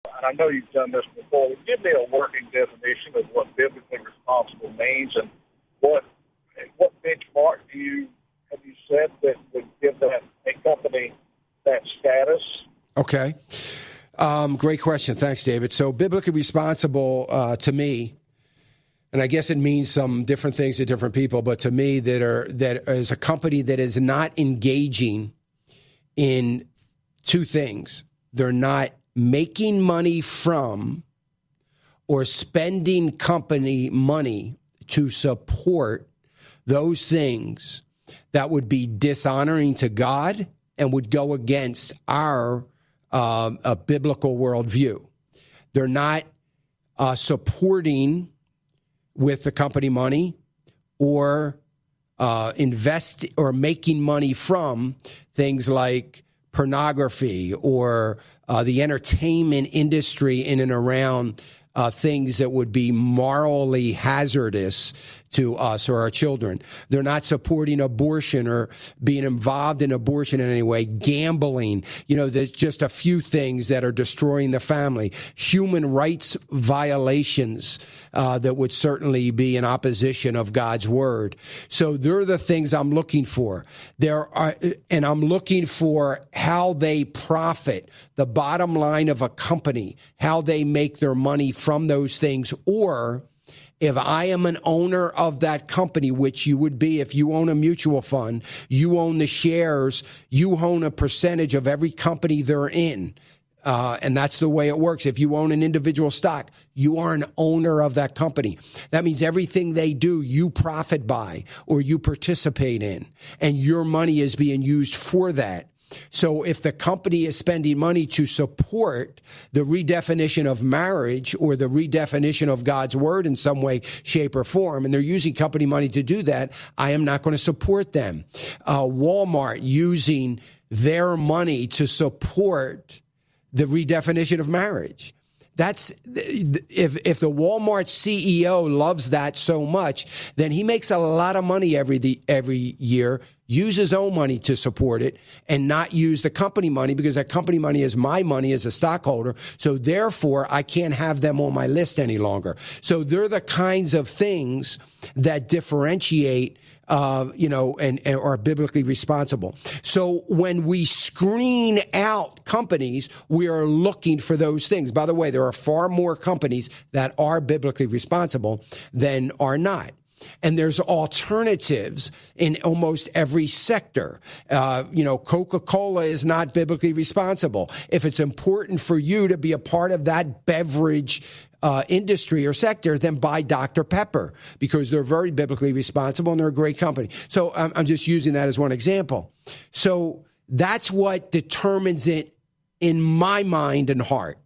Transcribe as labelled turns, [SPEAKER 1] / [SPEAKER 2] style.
[SPEAKER 1] and I know you've done this before, give me a working definition of what biblically responsible means, and what benchmark have you said that would give that a company that status?
[SPEAKER 2] Okay. Great question. Thanks, David. So biblically responsible to me, and I guess it means some different things to different people, but to me that is a company that is not engaging in two things. They're not making money from or spending company money to support those things that would be dishonoring to God and would go against our a biblical worldview. They're not supporting with the company money or invest or making money from things like pornography or the entertainment industry in and around things that would be morally hazardous to us or our children. They're not supporting abortion or being involved in abortion in any way, gambling. There's just a few things that are destroying the family. Human rights violations that would certainly be in opposition of God's word. So they're the things I'm looking for. And I'm looking for how they profit, the bottom line of a company, how they make their money from those things, or if I am an owner of that company, which you would be if you own a mutual fund, you own the shares, you own a percentage of every company they're in. And that's the way it works. If you own an individual stock, you are an owner of that company. That means everything they do, you profit by or you participate in, and your money is being used for that. So if the company is spending money to support the redefinition of marriage or the redefinition of God's word in some way, shape, or form, and they're using company money to do that, I am not going to support them. Walmart using their money to support the redefinition of marriage. That's if the Walmart CEO loves that so much, then he makes a lot of money every year, use his own money to support it, and not use the company money, because that company money is my money as a stockholder. So therefore, I can't have them on my list any longer. So they're the kinds of things that differentiate and are biblically responsible. So when we screen out companies, we are looking for those things. By the way, there are far more companies that are biblically responsible than are not. And there's alternatives in almost every sector. Coca-Cola is not biblically responsible. If it's important for you to be a part of that beverage industry or sector, then buy Dr. Pepper, because they're very biblically responsible and they're a great company. So I'm just using that as one example. So that's what determines it in my mind and heart.